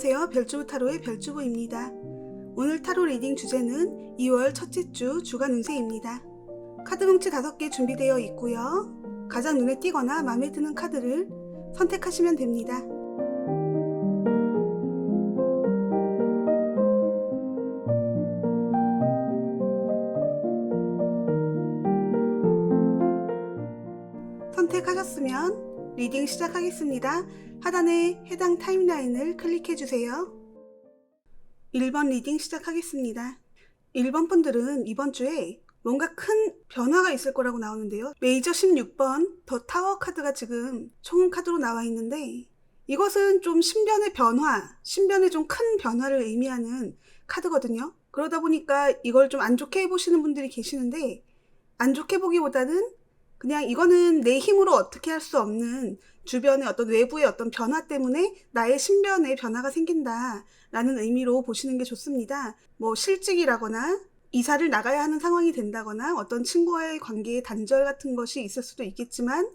안녕하세요. 별주부 타로의 별주부입니다. 오늘 타로 리딩 주제는 2월 첫째 주 주간 운세입니다. 카드 뭉치 5개 준비되어 있고요. 가장 눈에 띄거나 마음에 드는 카드를 선택하시면 됩니다. 선택하셨으면 리딩 시작하겠습니다. 하단에 해당 타임라인을 클릭해주세요. 1번 리딩 시작하겠습니다. 1번 분들은 이번 주에 뭔가 큰 변화가 있을 거라고 나오는데요. 메이저 16번 더 타워 카드가 지금 총은 카드로 나와 있는데 이것은 좀 신변의 변화, 신변의 좀 큰 변화를 의미하는 카드거든요. 그러다 보니까 이걸 좀 안 좋게 보시는 분들이 계시는데 안 좋게 보기보다는 그냥 이거는 내 힘으로 어떻게 할 수 없는 주변의 어떤 외부의 어떤 변화 때문에 나의 신변에 변화가 생긴다 라는 의미로 보시는 게 좋습니다. 뭐 실직이라거나 이사를 나가야 하는 상황이 된다거나 어떤 친구와의 관계의 단절 같은 것이 있을 수도 있겠지만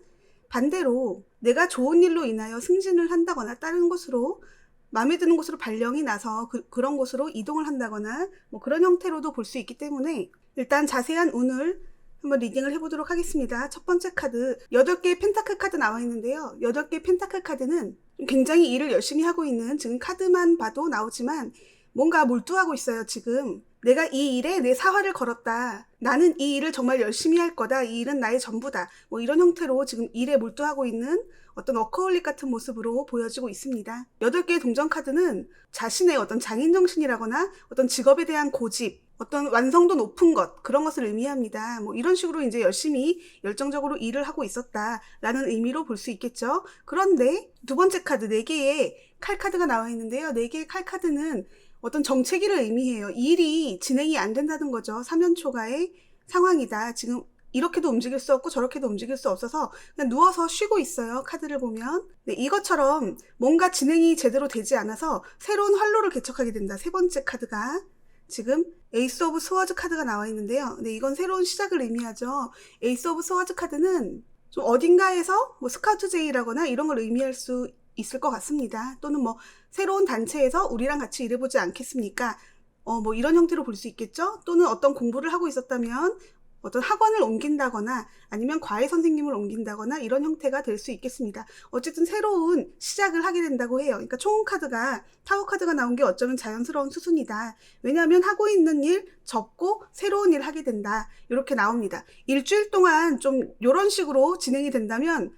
반대로 내가 좋은 일로 인하여 승진을 한다거나 다른 곳으로 마음에 드는 곳으로 발령이 나서 그런 곳으로 이동을 한다거나 뭐 그런 형태로도 볼 수 있기 때문에 일단 자세한 운을 한번 리딩을 해보도록 하겠습니다. 첫 번째 카드 8개의 펜타클 카드 나와 있는데요. 8개의 펜타클 카드는 굉장히 일을 열심히 하고 있는 지금 카드만 봐도 나오지만 뭔가 몰두하고 있어요. 지금 내가 이 일에 내 사활을 걸었다. 나는 이 일을 정말 열심히 할 거다. 이 일은 나의 전부다. 뭐 이런 형태로 지금 일에 몰두하고 있는 어떤 워커홀릭 같은 모습으로 보여지고 있습니다. 8개의 동전 카드는 자신의 어떤 장인정신이라거나 어떤 직업에 대한 고집, 어떤 완성도 높은 것, 그런 것을 의미합니다. 뭐 이런 식으로 이제 열심히 열정적으로 일을 하고 있었다라는 의미로 볼 수 있겠죠. 그런데 두 번째 카드 4개의 칼 카드가 나와 있는데요. 4개의 칼 카드는 어떤 정체기를 의미해요. 일이 진행이 안 된다는 거죠. 3연 초과의 상황이다. 지금 이렇게도 움직일 수 없고 저렇게도 움직일 수 없어서 그냥 누워서 쉬고 있어요. 카드를 보면. 네, 이것처럼 뭔가 진행이 제대로 되지 않아서 새로운 활로를 개척하게 된다. 세 번째 카드가 지금 에이스 오브 스워즈 카드가 나와 있는데요. 네, 이건 새로운 시작을 의미하죠. 에이스 오브 스워즈 카드는 좀 어딘가에서 뭐 스카우트 제이라거나 이런 걸 의미할 수 있을 것 같습니다. 또는 뭐 새로운 단체에서 우리랑 같이 일해보지 않겠습니까? 뭐 이런 형태로 볼 수 있겠죠. 또는 어떤 공부를 하고 있었다면 어떤 학원을 옮긴다거나 아니면 과외 선생님을 옮긴다거나 이런 형태가 될 수 있겠습니다. 어쨌든 새로운 시작을 하게 된다고 해요. 그러니까 총 카드가 타워 카드가 나온 게 어쩌면 자연스러운 수순이다. 왜냐하면 하고 있는 일 접고 새로운 일 하게 된다. 이렇게 나옵니다. 일주일 동안 좀 이런 식으로 진행이 된다면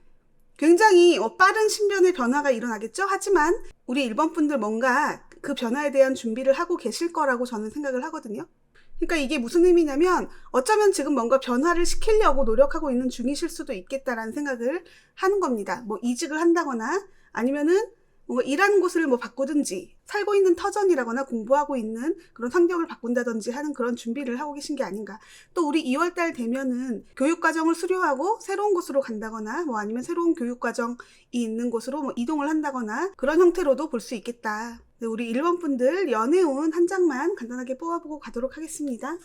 굉장히 빠른 신변의 변화가 일어나겠죠. 하지만 우리 1번 분들 뭔가 그 변화에 대한 준비를 하고 계실 거라고 저는 생각을 하거든요. 그러니까 이게 무슨 의미냐면 어쩌면 지금 뭔가 변화를 시키려고 노력하고 있는 중이실 수도 있겠다라는 생각을 하는 겁니다. 뭐 이직을 한다거나 아니면은 뭔가 일하는 곳을 뭐 바꾸든지 살고 있는 터전이라거나 공부하고 있는 그런 환경을 바꾼다든지 하는 그런 준비를 하고 계신 게 아닌가. 또 우리 2월달 되면은 교육과정을 수료하고 새로운 곳으로 간다거나 뭐 아니면 새로운 교육과정이 있는 곳으로 뭐 이동을 한다거나 그런 형태로도 볼 수 있겠다. 네, 우리 1번 분들 연애운 한 장만 간단하게 뽑아보고 가도록 하겠습니다.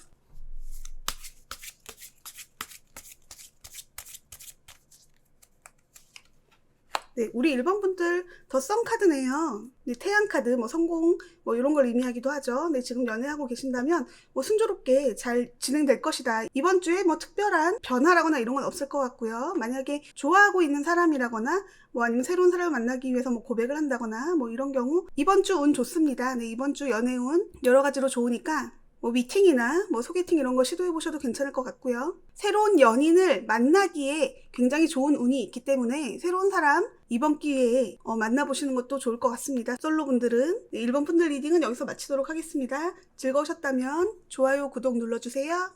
네, 우리 1번 분들 더 썸 카드네요. 네, 태양 카드, 뭐 성공, 뭐 이런 걸 의미하기도 하죠. 네, 지금 연애하고 계신다면 뭐 순조롭게 잘 진행될 것이다. 이번 주에 뭐 특별한 변화라거나 이런 건 없을 것 같고요. 만약에 좋아하고 있는 사람이라거나 뭐 아니면 새로운 사람을 만나기 위해서 뭐 고백을 한다거나 뭐 이런 경우 이번 주 운 좋습니다. 네, 이번 주 연애 운 여러 가지로 좋으니까 뭐 미팅이나 뭐 소개팅 이런 거 시도해 보셔도 괜찮을 것 같고요. 새로운 연인을 만나기에 굉장히 좋은 운이 있기 때문에 새로운 사람 이번 기회에 만나보시는 것도 좋을 것 같습니다. 솔로분들은 1번 분들 리딩은 여기서 마치도록 하겠습니다. 즐거우셨다면 좋아요, 구독 눌러주세요.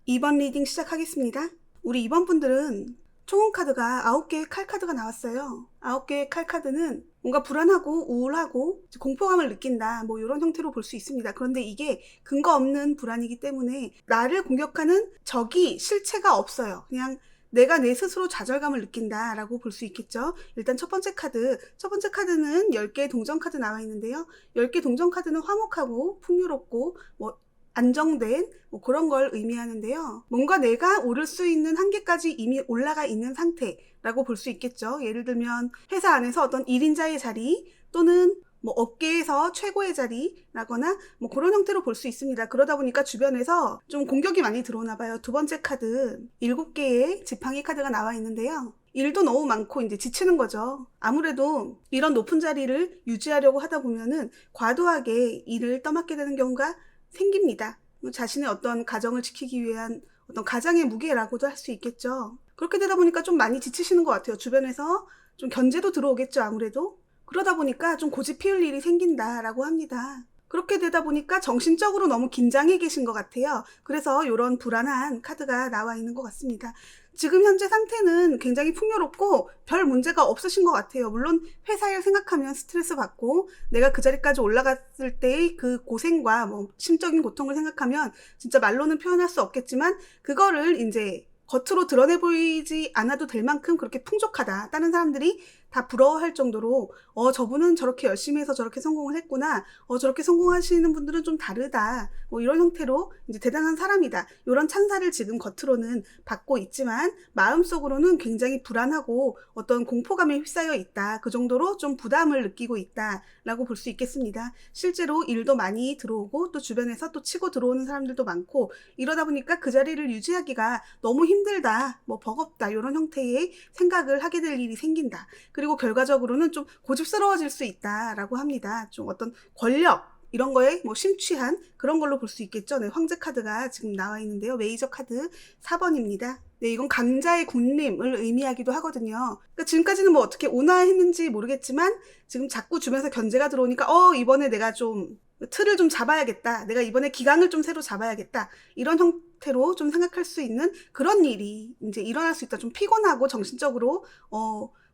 2번 리딩 시작하겠습니다. 우리 2번 분들은 총은 카드가 9개의 칼 카드가 나왔어요. 9개의 칼 카드는 뭔가 불안하고 우울하고 공포감을 느낀다 뭐 이런 형태로 볼 수 있습니다. 그런데 이게 근거 없는 불안이기 때문에 나를 공격하는 적이 실체가 없어요. 그냥 내가 내 스스로 좌절감을 느낀다 라고 볼 수 있겠죠. 일단 첫 번째 카드는 10개의 동전 카드 나와 있는데요. 10개 동전 카드는 화목하고 풍요롭고 뭐 안정된 뭐 그런 걸 의미하는데요. 뭔가 내가 오를 수 있는 한계까지 이미 올라가 있는 상태라고 볼 수 있겠죠. 예를 들면 회사 안에서 어떤 1인자의 자리 또는 뭐 업계에서 최고의 자리라거나 뭐 그런 형태로 볼 수 있습니다. 그러다 보니까 주변에서 좀 공격이 많이 들어오나 봐요. 두 번째 카드 7개의 지팡이 카드가 나와 있는데요. 일도 너무 많고 이제 지치는 거죠. 아무래도 이런 높은 자리를 유지하려고 하다 보면은 과도하게 일을 떠맡게 되는 경우가 생깁니다. 자신의 어떤 가정을 지키기 위한 어떤 가장의 무게라고도 할 수 있겠죠. 그렇게 되다 보니까 좀 많이 지치시는 것 같아요. 주변에서 좀 견제도 들어오겠죠, 아무래도. 그러다 보니까 좀 고집 피울 일이 생긴다라고 합니다. 그렇게 되다 보니까 정신적으로 너무 긴장해 계신 것 같아요. 그래서 이런 불안한 카드가 나와 있는 것 같습니다. 지금 현재 상태는 굉장히 풍요롭고 별 문제가 없으신 것 같아요. 물론 회사 일 생각하면 스트레스 받고 내가 그 자리까지 올라갔을 때의 그 고생과 뭐 심적인 고통을 생각하면 진짜 말로는 표현할 수 없겠지만 그거를 이제 겉으로 드러내 보이지 않아도 될 만큼 그렇게 풍족하다. 다른 사람들이 다 부러워할 정도로 저분은 저렇게 열심히 해서 저렇게 성공을 했구나. 저렇게 성공하시는 분들은 좀 다르다. 뭐 이런 형태로 이제 대단한 사람이다. 이런 찬사를 지금 겉으로는 받고 있지만 마음속으로는 굉장히 불안하고 어떤 공포감에 휩싸여 있다. 그 정도로 좀 부담을 느끼고 있다라고 볼 수 있겠습니다. 실제로 일도 많이 들어오고 또 주변에서 또 치고 들어오는 사람들도 많고 이러다 보니까 그 자리를 유지하기가 너무 힘들다. 뭐 버겁다. 이런 형태의 생각을 하게 될 일이 생긴다. 그리고 결과적으로는 좀 고집스러워질 수 있다라고 합니다. 좀 어떤 권력 이런 거에 뭐 심취한 그런 걸로 볼 수 있겠죠. 네, 황제 카드가 지금 나와 있는데요. 메이저 카드 4번입니다. 네, 이건 강자의 군림을 의미하기도 하거든요. 그러니까 지금까지는 뭐 어떻게 온화했는지 모르겠지만 지금 자꾸 주변에서 견제가 들어오니까 이번에 내가 좀 틀을 좀 잡아야겠다. 내가 이번에 기강을 좀 새로 잡아야겠다. 이런 형태로 좀 생각할 수 있는 그런 일이 이제 일어날 수 있다. 좀 피곤하고 정신적으로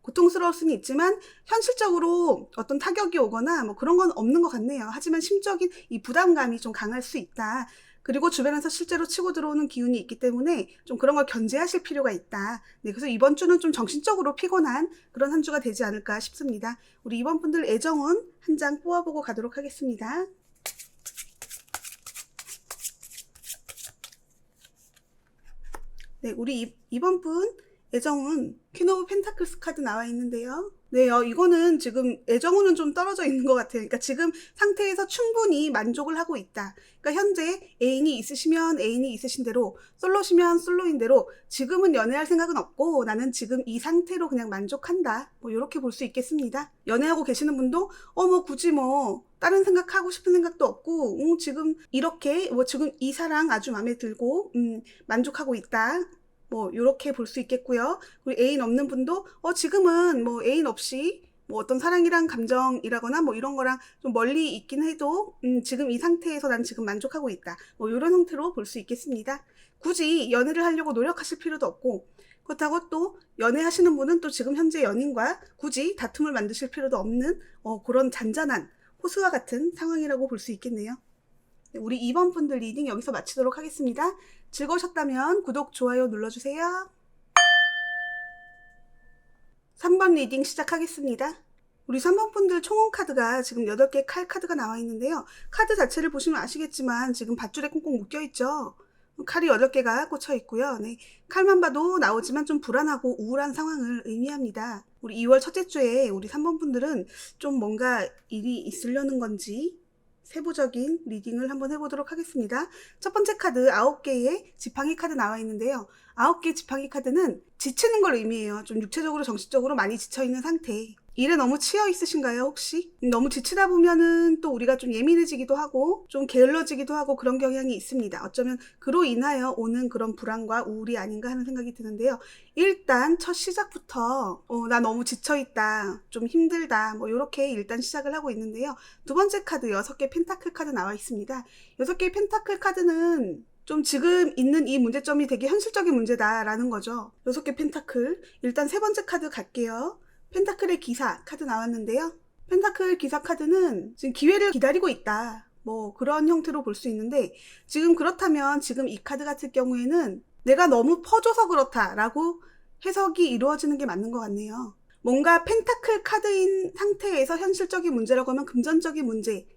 고통스러울 수는 있지만 현실적으로 어떤 타격이 오거나 뭐 그런 건 없는 것 같네요. 하지만 심적인 이 부담감이 좀 강할 수 있다. 그리고 주변에서 실제로 치고 들어오는 기운이 있기 때문에 좀 그런 걸 견제하실 필요가 있다. 네, 그래서 이번 주는 좀 정신적으로 피곤한 그런 한 주가 되지 않을까 싶습니다. 우리 이번 분들 애정운 한 장 뽑아보고 가도록 하겠습니다. 네, 우리 이번 분 애정운 퀸 오브 펜타클스 카드 나와 있는데요. 네, 이거는 지금 애정운은 좀 떨어져 있는 것 같아요. 그러니까 지금 상태에서 충분히 만족을 하고 있다. 그러니까 현재 애인이 있으시면 애인이 있으신 대로, 솔로시면 솔로인 대로 지금은 연애할 생각은 없고 나는 지금 이 상태로 그냥 만족한다. 뭐 이렇게 볼 수 있겠습니다. 연애하고 계시는 분도 뭐 굳이 뭐 다른 생각하고 싶은 생각도 없고 지금 이렇게 뭐 지금 이 사랑 아주 마음에 들고 만족하고 있다. 뭐 이렇게 볼 수 있겠고요. 그리고 애인 없는 분도 지금은 뭐 애인 없이 뭐 어떤 사랑이란 감정이라거나 뭐 이런 거랑 좀 멀리 있긴 해도 지금 이 상태에서 난 지금 만족하고 있다. 뭐 이런 형태로 볼 수 있겠습니다. 굳이 연애를 하려고 노력하실 필요도 없고 그렇다고 또 연애하시는 분은 또 지금 현재 연인과 굳이 다툼을 만드실 필요도 없는 그런 잔잔한 호수와 같은 상황이라고 볼 수 있겠네요. 우리 2번 분들 리딩 여기서 마치도록 하겠습니다. 즐거우셨다면 구독, 좋아요 눌러주세요. 3번 리딩 시작하겠습니다. 우리 3번 분들 총원 카드가 지금 8개 칼 카드가 나와 있는데요. 카드 자체를 보시면 아시겠지만 지금 밧줄에 꽁꽁 묶여있죠. 칼이 8개가 꽂혀 있고요. 네, 칼만 봐도 나오지만 좀 불안하고 우울한 상황을 의미합니다. 우리 2월 첫째 주에 우리 3번 분들은 좀 뭔가 일이 있으려는 건지 세부적인 리딩을 한번 해보도록 하겠습니다. 첫 번째 카드 9개의 지팡이 카드 나와 있는데요. 9개 지팡이 카드는 지치는 걸 의미해요. 좀 육체적으로 정신적으로 많이 지쳐있는 상태. 일에 너무 치여 있으신가요, 혹시? 너무 지치다 보면은 또 우리가 좀 예민해지기도 하고 좀 게을러지기도 하고 그런 경향이 있습니다. 어쩌면 그로 인하여 오는 그런 불안과 우울이 아닌가 하는 생각이 드는데요. 일단 첫 시작부터 나 너무 지쳐있다, 좀 힘들다, 뭐 이렇게 일단 시작을 하고 있는데요. 두 번째 카드 6개 펜타클 카드 나와 있습니다. 6개의 펜타클 카드는 좀 지금 있는 이 문제점이 되게 현실적인 문제다라는 거죠. 6개 펜타클. 일단 세 번째 카드 갈게요. 펜타클의 기사 카드 나왔는데요. 펜타클 기사 카드는 지금 기회를 기다리고 있다. 뭐 그런 형태로 볼 수 있는데 지금 그렇다면 지금 이 카드 같은 경우에는 내가 너무 퍼줘서 그렇다라고 해석이 이루어지는 게 맞는 것 같네요. 뭔가 펜타클 카드인 상태에서 현실적인 문제라고 하면 금전적인 문제일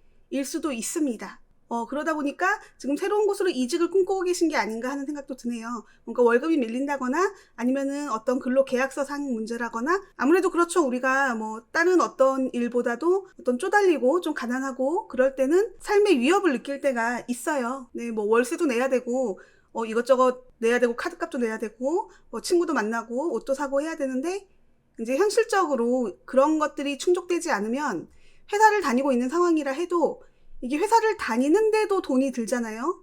수도 있습니다. 그러다 보니까 지금 새로운 곳으로 이직을 꿈꾸고 계신 게 아닌가 하는 생각도 드네요. 뭔가 월급이 밀린다거나 아니면은 어떤 근로 계약서상 문제라거나 아무래도 그렇죠. 우리가 뭐 다른 어떤 일보다도 어떤 쪼달리고 좀 가난하고 그럴 때는 삶의 위협을 느낄 때가 있어요. 네, 뭐 월세도 내야 되고 이것저것 내야 되고 카드값도 내야 되고 뭐 친구도 만나고 옷도 사고 해야 되는데 이제 현실적으로 그런 것들이 충족되지 않으면 회사를 다니고 있는 상황이라 해도 이게 회사를 다니는데도 돈이 들잖아요.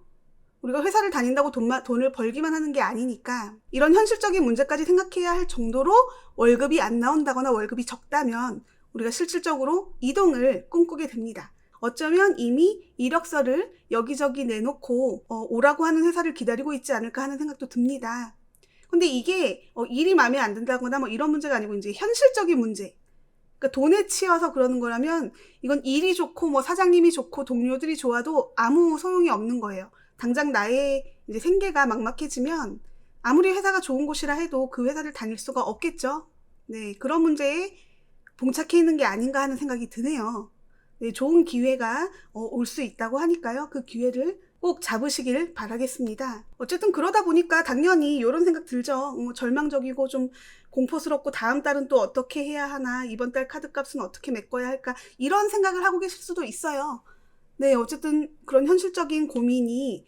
우리가 회사를 다닌다고 돈을 벌기만 하는 게 아니니까 이런 현실적인 문제까지 생각해야 할 정도로 월급이 안 나온다거나 월급이 적다면 우리가 실질적으로 이동을 꿈꾸게 됩니다. 어쩌면 이미 이력서를 여기저기 내놓고 오라고 하는 회사를 기다리고 있지 않을까 하는 생각도 듭니다. 근데 이게 일이 마음에 안 든다거나 뭐 이런 문제가 아니고 이제 현실적인 문제, 그러니까 돈에 치여서 그러는 거라면 이건 일이 좋고 뭐 사장님이 좋고 동료들이 좋아도 아무 소용이 없는 거예요. 당장 나의 이제 생계가 막막해지면 아무리 회사가 좋은 곳이라 해도 그 회사를 다닐 수가 없겠죠. 네, 그런 문제에 봉착해 있는 게 아닌가 하는 생각이 드네요. 네, 좋은 기회가 올 수 있다고 하니까요. 그 기회를 꼭 잡으시길 바라겠습니다. 어쨌든 그러다 보니까 당연히 이런 생각 들죠. 절망적이고 좀 공포스럽고 다음 달은 또 어떻게 해야 하나, 이번 달 카드값은 어떻게 메꿔야 할까, 이런 생각을 하고 계실 수도 있어요. 네, 어쨌든 그런 현실적인 고민이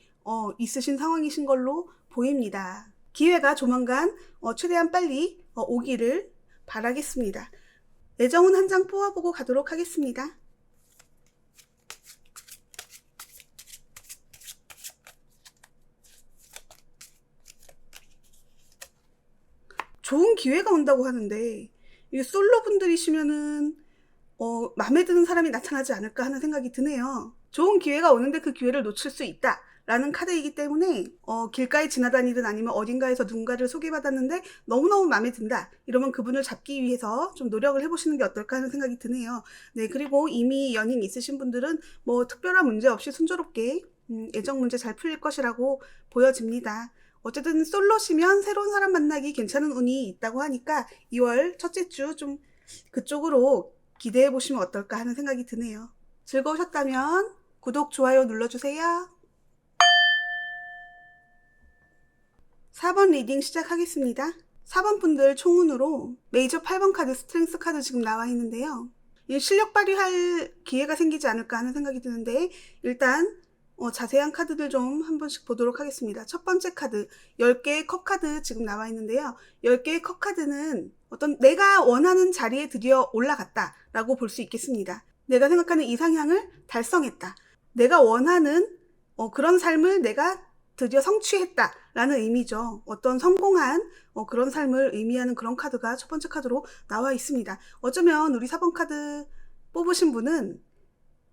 있으신 상황이신 걸로 보입니다. 기회가 조만간 최대한 빨리 오기를 바라겠습니다. 애정은 한 장 뽑아보고 가도록 하겠습니다. 좋은 기회가 온다고 하는데 이 솔로 분들이시면은 마음에 드는 사람이 나타나지 않을까 하는 생각이 드네요. 좋은 기회가 오는데 그 기회를 놓칠 수 있다 라는 카드이기 때문에 길가에 지나다니든 아니면 어딘가에서 누군가를 소개받았는데 너무너무 마음에 든다 이러면 그분을 잡기 위해서 좀 노력을 해보시는 게 어떨까 하는 생각이 드네요. 네, 그리고 이미 연인 있으신 분들은 뭐 특별한 문제 없이 순조롭게 애정 문제 잘 풀릴 것이라고 보여집니다. 어쨌든 솔로시면 새로운 사람 만나기 괜찮은 운이 있다고 하니까 2월 첫째 주 좀 그쪽으로 기대해 보시면 어떨까 하는 생각이 드네요. 즐거우셨다면 구독, 좋아요 눌러주세요. 4번 리딩 시작하겠습니다. 4번 분들 총운으로 메이저 8번 카드, 스트렝스 카드 지금 나와 있는데요. 실력 발휘할 기회가 생기지 않을까 하는 생각이 드는데 일단 자세한 카드들 좀 한 번씩 보도록 하겠습니다. 첫 번째 카드, 10개의 컵 카드 지금 나와 있는데요. 10개의 컵 카드는 어떤 내가 원하는 자리에 드디어 올라갔다 라고 볼 수 있겠습니다. 내가 생각하는 이상향을 달성했다. 내가 원하는 그런 삶을 내가 드디어 성취했다 라는 의미죠. 어떤 성공한 그런 삶을 의미하는 그런 카드가 첫 번째 카드로 나와 있습니다. 어쩌면 우리 4번 카드 뽑으신 분은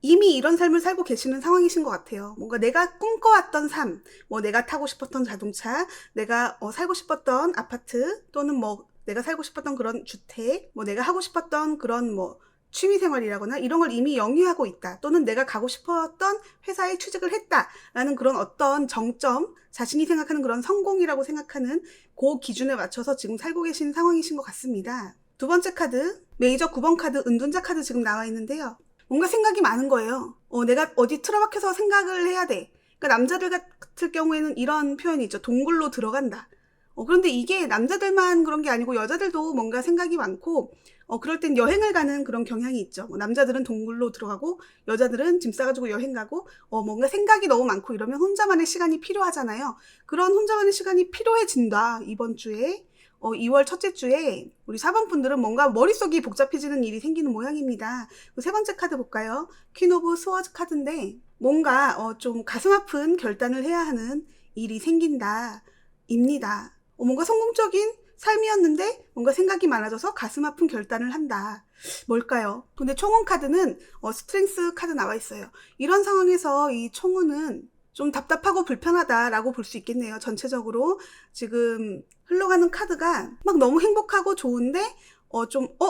이미 이런 삶을 살고 계시는 상황이신 것 같아요. 뭔가 내가 꿈꿔왔던 삶, 뭐 내가 타고 싶었던 자동차, 내가 살고 싶었던 아파트, 또는 뭐 내가 살고 싶었던 그런 주택, 뭐 내가 하고 싶었던 그런 뭐 취미생활이라거나 이런 걸 이미 영위하고 있다. 또는 내가 가고 싶었던 회사에 취직을 했다라는 그런 어떤 정점, 자신이 생각하는 그런 성공이라고 생각하는 그 기준에 맞춰서 지금 살고 계신 상황이신 것 같습니다. 두 번째 카드, 메이저 9번 카드, 은둔자 카드 지금 나와 있는데요. 뭔가 생각이 많은 거예요. 내가 어디 틀어박혀서 생각을 해야 돼. 그러니까 남자들 같을 경우에는 이런 표현이 있죠. 동굴로 들어간다. 그런데 이게 남자들만 그런 게 아니고 여자들도 뭔가 생각이 많고 그럴 땐 여행을 가는 그런 경향이 있죠. 남자들은 동굴로 들어가고 여자들은 짐 싸가지고 여행 가고 뭔가 생각이 너무 많고 이러면 혼자만의 시간이 필요하잖아요. 그런 혼자만의 시간이 필요해진다. 이번 주에 2월 첫째 주에 우리 4번 분들은 뭔가 머릿속이 복잡해지는 일이 생기는 모양입니다. 세 번째 카드 볼까요? 퀸 오브 스워즈 카드인데 뭔가 좀 가슴 아픈 결단을 해야 하는 일이 생긴다 입니다. 뭔가 성공적인 삶이었는데 뭔가 생각이 많아져서 가슴 아픈 결단을 한다. 뭘까요? 근데 총운 카드는 스트렝스 카드 나와 있어요. 이런 상황에서 이 총운은 좀 답답하고 불편하다라고 볼 수 있겠네요. 전체적으로 지금 흘러가는 카드가 막 너무 행복하고 좋은데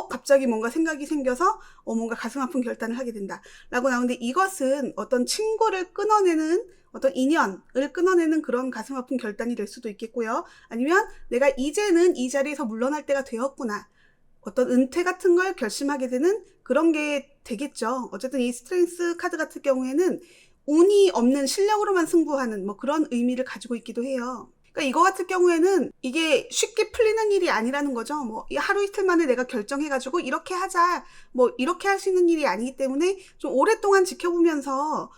갑자기 뭔가 생각이 생겨서 뭔가 가슴 아픈 결단을 하게 된다 라고 나오는데 이것은 어떤 친구를 끊어내는 어떤 인연을 끊어내는 그런 가슴 아픈 결단이 될 수도 있겠고요. 아니면 내가 이제는 이 자리에서 물러날 때가 되었구나. 어떤 은퇴 같은 걸 결심하게 되는 그런 게 되겠죠. 어쨌든 이 스트렝스 카드 같은 경우에는 운이 없는 실력으로만 승부하는 뭐 그런 의미를 가지고 있기도 해요. 그러니까 이거 같은 경우에는 이게 쉽게 풀리는 일이 아니라는 거죠. 뭐 하루 이틀 만에 내가 결정해가지고 이렇게 하자, 뭐 이렇게 할 수 있는 일이 아니기 때문에 좀 오랫동안 지켜보면서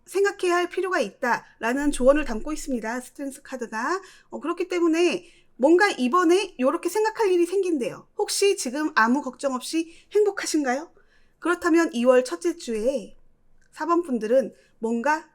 생각해야 할 필요가 있다라는 조언을 담고 있습니다. 스트렝스 카드가. 그렇기 때문에 뭔가 이번에 이렇게 생각할 일이 생긴대요. 혹시 지금 아무 걱정 없이 행복하신가요? 그렇다면 2월 첫째 주에 4번 분들은 뭔가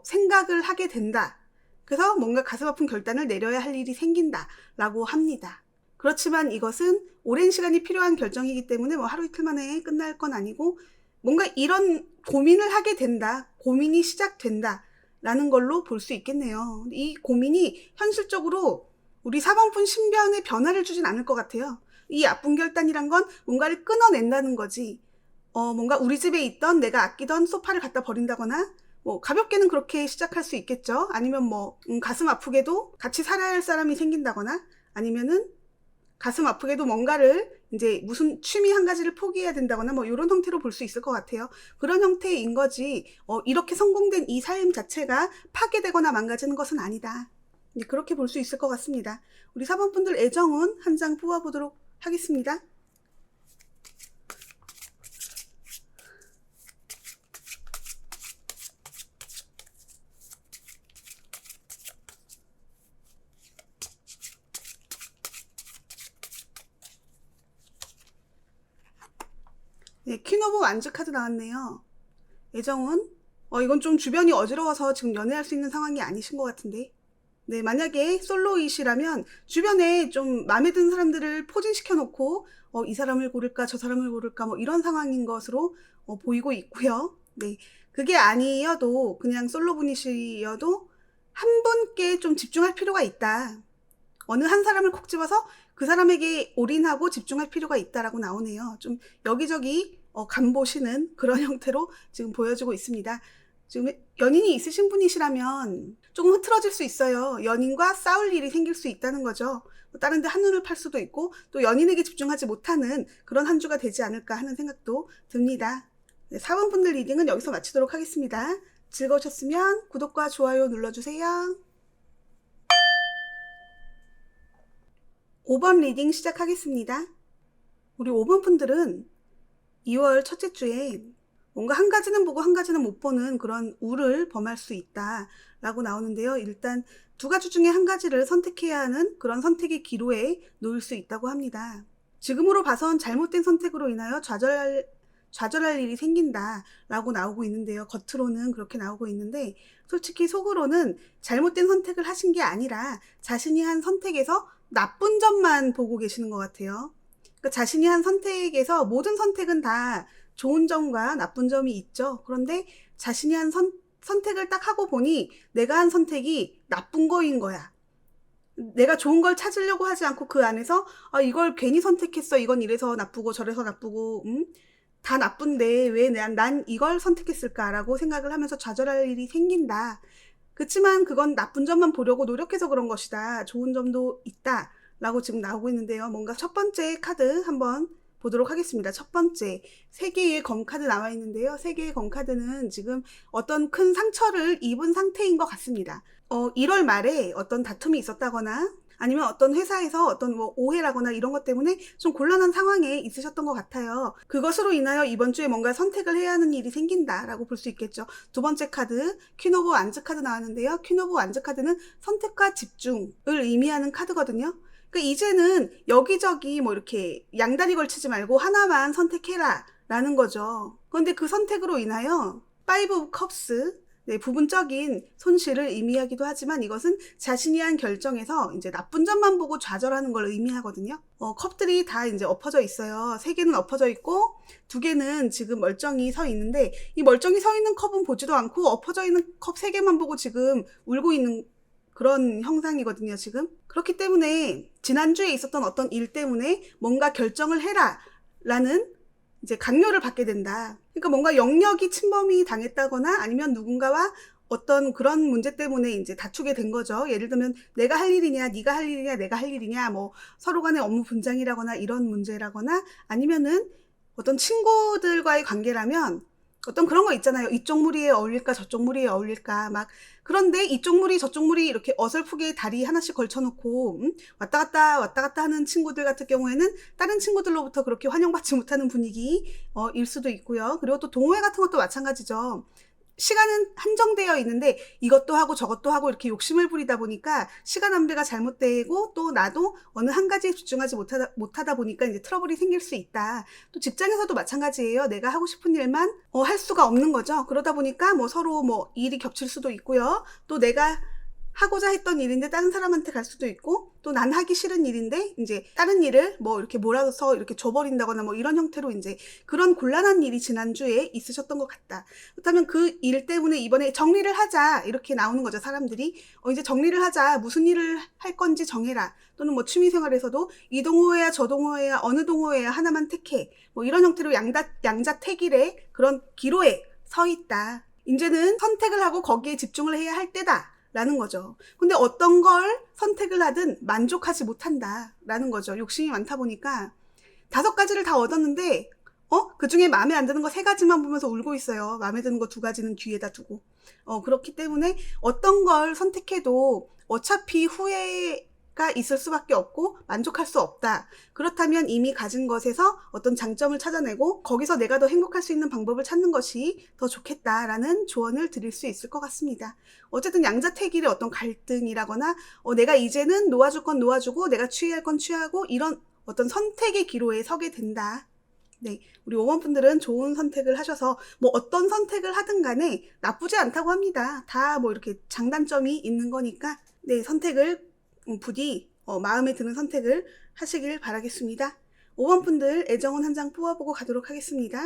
생각을 하게 된다. 그래서 뭔가 가슴 아픈 결단을 내려야 할 일이 생긴다라고 합니다. 그렇지만 이것은 오랜 시간이 필요한 결정이기 때문에 뭐 하루 이틀 만에 끝날 건 아니고 뭔가 이런 고민을 하게 된다. 고민이 시작된다. 라는 걸로 볼 수 있겠네요. 이 고민이 현실적으로 우리 4번분 신변에 변화를 주진 않을 것 같아요. 이 아픈 결단이란 건 뭔가를 끊어낸다는 거지. 뭔가 우리 집에 있던 내가 아끼던 소파를 갖다 버린다거나 뭐 가볍게는 그렇게 시작할 수 있겠죠. 아니면 뭐 가슴 아프게도 같이 살아야 할 사람이 생긴다거나 아니면은 가슴 아프게도 뭔가를 이제 무슨 취미 한 가지를 포기해야 된다거나 뭐 이런 형태로 볼 수 있을 것 같아요. 그런 형태인 거지 이렇게 성공된 이 삶 자체가 파괴되거나 망가지는 것은 아니다. 그렇게 볼 수 있을 것 같습니다. 우리 4번 분들 애정운 한 장 뽑아보도록 하겠습니다. 네, 퀸 오브 완즈 카드 나왔네요. 애정은 이건 좀 주변이 어지러워서 지금 연애할 수 있는 상황이 아니신 것 같은데. 네, 만약에 솔로이시라면 주변에 좀 마음에 드는 사람들을 포진시켜 놓고 이 사람을 고를까 저 사람을 고를까 뭐 이런 상황인 것으로 보이고 있고요. 네, 그게 아니어도 그냥 솔로분이시여도 한 분께 좀 집중할 필요가 있다. 어느 한 사람을 콕 집어서 그 사람에게 올인하고 집중할 필요가 있다라고 나오네요. 좀 여기저기 간보시는 그런 형태로 지금 보여지고 있습니다. 지금 연인이 있으신 분이시라면 조금 흐트러질 수 있어요. 연인과 싸울 일이 생길 수 있다는 거죠. 다른 데 한눈을 팔 수도 있고 또 연인에게 집중하지 못하는 그런 한 주가 되지 않을까 하는 생각도 듭니다. 네, 4번 분들 리딩은 여기서 마치도록 하겠습니다. 즐거우셨으면 구독과 좋아요 눌러주세요. 5번 리딩 시작하겠습니다. 우리 5번 분들은 2월 첫째 주에 뭔가 한 가지는 보고 한 가지는 못 보는 그런 우를 범할 수 있다라고 나오는데요. 일단 두 가지 중에 한 가지를 선택해야 하는 그런 선택의 기로에 놓일 수 있다고 합니다. 지금으로 봐선 잘못된 선택으로 인하여 좌절할 일이 생긴다라고 나오고 있는데요. 겉으로는 그렇게 나오고 있는데 솔직히 속으로는 잘못된 선택을 하신 게 아니라 자신이 한 선택에서 나쁜 점만 보고 계시는 것 같아요. 그러니까 자신이 한 선택에서 모든 선택은 다 좋은 점과 나쁜 점이 있죠. 그런데 자신이 한 선택을 딱 하고 보니 내가 한 선택이 나쁜 거인 거야. 내가 좋은 걸 찾으려고 하지 않고 그 안에서 이걸 괜히 선택했어. 이건 이래서 나쁘고 저래서 나쁘고 다 나쁜데 왜 난 이걸 선택했을까라고 생각을 하면서 좌절할 일이 생긴다. 그렇지만 그건 나쁜 점만 보려고 노력해서 그런 것이다. 좋은 점도 있다. 라고 지금 나오고 있는데요. 뭔가 첫 번째 카드 한번 보도록 하겠습니다. 첫 번째, 3개의 검 카드 나와 있는데요. 3개의 검 카드는 지금 어떤 큰 상처를 입은 상태인 것 같습니다. 1월 말에 어떤 다툼이 있었다거나 아니면 어떤 회사에서 어떤 뭐 오해라거나 이런 것 때문에 좀 곤란한 상황에 있으셨던 것 같아요. 그것으로 인하여 이번 주에 뭔가 선택을 해야 하는 일이 생긴다라고 볼 수 있겠죠. 두 번째 카드, 퀸 오브 완즈 카드 나왔는데요. 퀸 오브 완즈 카드는 선택과 집중을 의미하는 카드거든요. 그러니까 이제는 여기저기 뭐 이렇게 양다리 걸치지 말고 하나만 선택해라 라는 거죠. 그런데 그 선택으로 인하여 파이브 오브 컵스, 네, 부분적인 손실을 의미하기도 하지만 이것은 자신이 한 결정에서 이제 나쁜 점만 보고 좌절하는 걸 의미하거든요. 컵들이 다 이제 엎어져 있어요. 3개는 엎어져 있고 2개는 지금 멀쩡히 서 있는데 이 멀쩡히 서 있는 컵은 보지도 않고 엎어져 있는 컵 3개만 보고 지금 울고 있는 그런 형상이거든요, 지금. 그렇기 때문에 지난주에 있었던 어떤 일 때문에 뭔가 결정을 해라 라는 이제 강요를 받게 된다. 그러니까 뭔가 영역이 침범이 당했다거나 아니면 누군가와 어떤 그런 문제 때문에 이제 다투게 된 거죠. 예를 들면 내가 할 일이냐, 네가 할 일이냐, 내가 할 일이냐, 뭐 서로 간의 업무 분장이라거나 이런 문제라거나 아니면은 어떤 친구들과의 관계라면 어떤 그런 거 있잖아요. 이쪽 무리에 어울릴까 저쪽 무리에 어울릴까 막. 그런데 이쪽 무리 저쪽 무리 이렇게 어설프게 다리 하나씩 걸쳐놓고 왔다 갔다 하는 친구들 같은 경우에는 다른 친구들로부터 그렇게 환영받지 못하는 분위기 일 수도 있고요. 그리고 또 동호회 같은 것도 마찬가지죠. 시간은 한정되어 있는데 이것도 하고 저것도 하고 이렇게 욕심을 부리다 보니까 시간 안배가 잘못되고 또 나도 어느 한 가지에 집중하지 못하다 보니까 이제 트러블이 생길 수 있다. 또 직장에서도 마찬가지예요. 내가 하고 싶은 일만 할 수가 없는 거죠. 그러다 보니까 뭐 서로 뭐 일이 겹칠 수도 있고요. 또 내가 하고자 했던 일인데 다른 사람한테 갈 수도 있고 또 난 하기 싫은 일인데 이제 다른 일을 뭐 이렇게 몰아서 이렇게 줘버린다거나 뭐 이런 형태로 이제 그런 곤란한 일이 지난주에 있으셨던 것 같다. 그렇다면 그 일 때문에 이번에 정리를 하자 이렇게 나오는 거죠. 사람들이 이제 정리를 하자, 무슨 일을 할 건지 정해라. 또는 뭐 취미생활에서도 이 동호회야 저 동호회야 어느 동호회야 하나만 택해 뭐 이런 형태로 양자택일의 그런 기로에 서 있다. 이제는 선택을 하고 거기에 집중을 해야 할 때다 라는 거죠. 근데 어떤 걸 선택을 하든 만족하지 못한다 라는 거죠. 욕심이 많다 보니까 5가지를 다 얻었는데 그 중에 마음에 안 드는 거 3가지만 보면서 울고 있어요. 마음에 드는 거 2가지는 뒤에다 두고. 그렇기 때문에 어떤 걸 선택해도 어차피 후회가 있을 수밖에 없고 만족할 수 없다. 그렇다면 이미 가진 것에서 어떤 장점을 찾아내고 거기서 내가 더 행복할 수 있는 방법을 찾는 것이 더 좋겠다라는 조언을 드릴 수 있을 것 같습니다. 어쨌든 양자택일의 어떤 갈등이라거나 내가 이제는 놓아줄 건 놓아주고 내가 취할 건 취하고 이런 어떤 선택의 기로에 서게 된다. 네, 우리 5번 분들은 좋은 선택을 하셔서 뭐 어떤 선택을 하든 간에 나쁘지 않다고 합니다. 다 뭐 이렇게 장단점이 있는 거니까 네, 선택을 부디 마음에 드는 선택을 하시길 바라겠습니다. 5번 분들 애정은 한 장 뽑아보고 가도록 하겠습니다.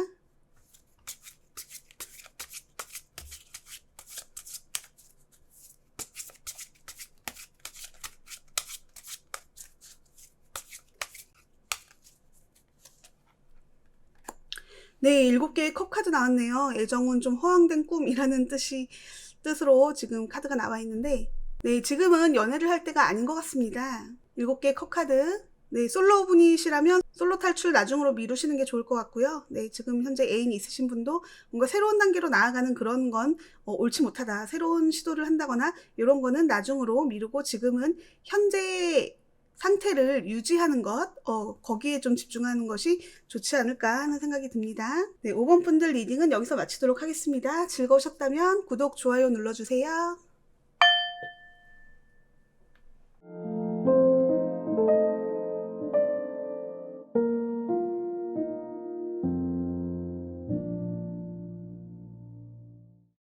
네, 7개의 컵 카드 나왔네요. 애정은 좀 허황된 꿈이라는 뜻으로 지금 카드가 나와 있는데 네, 지금은 연애를 할 때가 아닌 것 같습니다. 7개의 컵 카드. 네, 솔로 분이시라면 솔로 탈출 나중으로 미루시는 게 좋을 것 같고요. 네, 지금 현재 애인이 있으신 분도 뭔가 새로운 단계로 나아가는 그런 건 옳지 못하다. 새로운 시도를 한다거나 이런 거는 나중으로 미루고 지금은 현재 상태를 유지하는 것, 거기에 좀 집중하는 것이 좋지 않을까 하는 생각이 듭니다. 네, 5번 분들 리딩은 여기서 마치도록 하겠습니다. 즐거우셨다면 구독, 좋아요 눌러주세요.